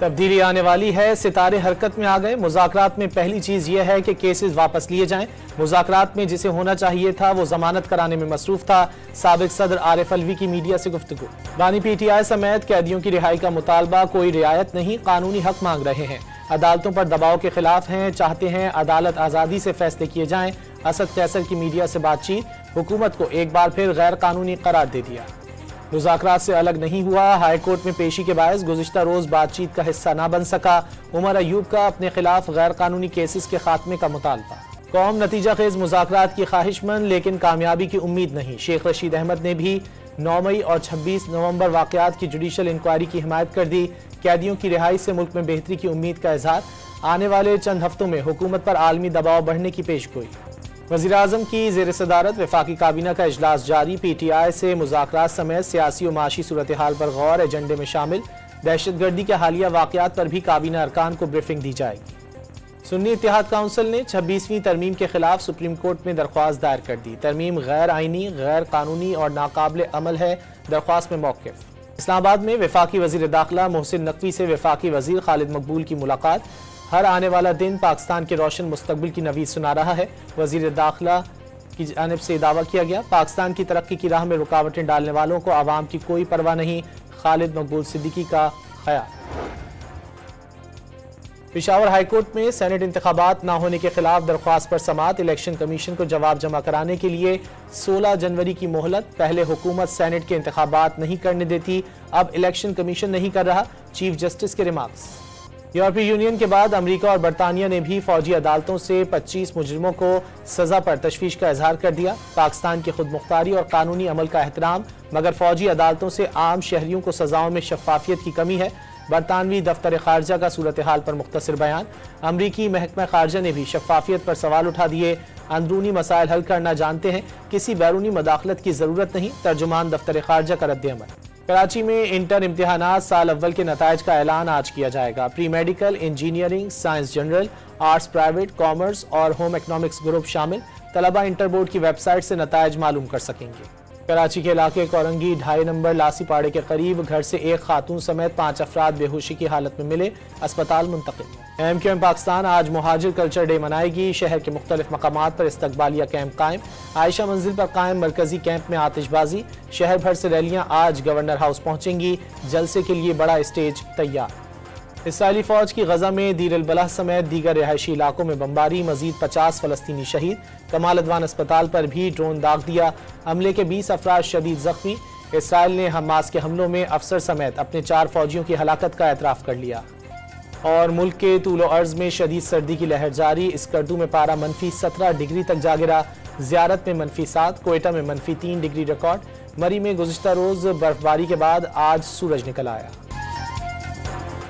तब्दीली आने वाली है, सितारे हरकत में आ गए। मुज़ाकरात में पहली चीज यह है कि केसेस वापस लिए जाएं। मुज़ाकरात में जिसे होना चाहिए था वो जमानत कराने में मसरूफ था। साबिक सदर आरिफ अलवी की मीडिया से गुफ्तगू। बानी PTI समेत कैदियों की रिहाई का मुतालबा, कोई रियायत नहीं, कानूनी हक मांग रहे हैं। अदालतों पर दबाव के खिलाफ हैं, चाहते हैं अदालत आज़ादी से फैसले किए जाएं। असद कैसर की मीडिया से बातचीत, हुकूमत को एक बार फिर गैर कानूनी करार दे दिया। मुज़ाकरात से अलग नहीं हुआ, हाई कोर्ट में पेशी के बायस गुज़िश्ता रोज बातचीत का हिस्सा न बन सका। उमर अयूब का अपने खिलाफ गैर कानूनी केसेस के खात्मे का मुतालबा। कौम नतीजा खेज मुज़ाकरात की ख्वाहिशमंद, लेकिन कामयाबी की उम्मीद नहीं। शेख रशीद अहमद ने भी 9 मई और 26 नवंबर वाक़यात की जुडिशल इंक्वायरी की हिमायत कर दी। कैदियों की रिहाई से मुल्क में बेहतरी की उम्मीद का इजहार। आने वाले चंद हफ्तों में हुकूमत पर आलमी दबाव बढ़ने की पेशगोई। वज़ीर-ए-आज़म की ज़ेर सदारत वफाकी काबीना का इजलास जारी। PTI से मुज़ाकरात समेत सियासी और माशी सूरत हाल पर गौर, एजेंडे में शामिल। दहशतगर्दी के हालिया वाक़यात पर भी काबीना अरकान को ब्रीफिंग दी जाएगी। सुन्नी इत्तेहाद काउंसिल ने 26वीं तरमीम के खिलाफ सुप्रीम कोर्ट में दरख्वास्त दायर कर दी। तरमीम गैर आइनी, गैर कानूनी और नाकाबिल अमल है। दरख्वास्त में मौक़िफ़। इस्लामाबाद में वफाकी वज़ीर दाखिला मोहसिन नकवी से वफाकी वज़ीर खालिद मकबूल की मुलाकात। हर आने वाला दिन पाकिस्तान के रोशन मुस्तकबिल की नवीद सुना रहा है। वज़ीर दाखिला की जानिब से दावा किया गया, पाकिस्तान की तरक्की की राह में रुकावटें डालने वालों को आवाम की कोई परवाह नहीं। खालिद मकबूल सिद्दीकी का ख्याल। पेशावर हाईकोर्ट में सेनेट इंतखाबात न होने के खिलाफ दरख्वास्त पर समाअत। इलेक्शन कमीशन को जवाब जमा कराने के लिए 16 जनवरी की मोहलत। पहले हुकूमत सेनेट के इंतखाबात नहीं करने देती, अब इलेक्शन कमीशन नहीं कर रहा। चीफ जस्टिस के रिमार्क्स। यूरोपीय यूनियन के बाद अमेरिका और बरतानिया ने भी फौजी अदालतों से 25 मुजरिमों को सजा पर तशवीश का इजहार कर दिया। पाकिस्तान की खुद मुख्तारी और कानूनी अमल का एहतराम, मगर फौजी अदालतों से आम शहरियों को सजाओं में शफाफियत की कमी है। बरतानवी दफ्तर खारजा का सूरत हाल पर मुख्तसर बयान। अमरीकी महकमा खारजा ने भी शफाफियत पर सवाल उठा दिए। अंदरूनी मसाइल हल करना जानते हैं, किसी बैरूनी मदाखलत की जरूरत नहीं। तर्जुमान दफ्तर खारजा का रद्द अमल। कराची में इंटर इम्तिहानात साल अव्वल के नताइज का ऐलान आज किया जाएगा। Pre medical, engineering, science general, arts private, commerce और होम इकनॉमिक्स ग्रुप शामिल। तलबा इंटर बोर्ड की वेबसाइट से नताइज मालूम कर सकेंगे। कराची के इलाके कोरंगी 2.5 नंबर लासी पाड़े के करीब घर से एक खातून समेत 5 अफराद बेहोशी की हालत में मिले, अस्पताल मुंतकिल। MQM पाकिस्तान आज मुहाजिर कल्चर डे मनाएगी। शहर के मुख्तलिफ मकामात पर इस्तकबालिया कैंप कायम। आयशा मंजिल पर कायम मरकजी कैंप में आतिशबाजी। शहर भर से रैलियां आज गवर्नर हाउस पहुंचेंगी। जलसे के लिए बड़ा स्टेज तैयार। इसराइली फौज की गजा में दीर अल बलह समेत दीगर रिहायशी इलाकों में बमबारी। मजीद 50 फलस्तीनी शहीद। कमाल अदवान अस्पताल पर भी ड्रोन दाग दिया। हमले के 20 अफराद शदीद जख्मी। इसराइल ने हमास के हमलों में अफसर समेत अपने 4 फौजियों की हलाकत का एतराफ़ कर लिया। और मुल्क के तूलो अर्ज में शदीद सर्दी की लहर जारी। स्कर्दू में पारा -17 डिग्री तक जा गिरा। ज़ियारत में -7, कोयटा में -3 डिग्री रिकॉर्ड। मरी में गुज़िश्ता रोज़ बर्फबारी के बाद आज सूरज निकल आया।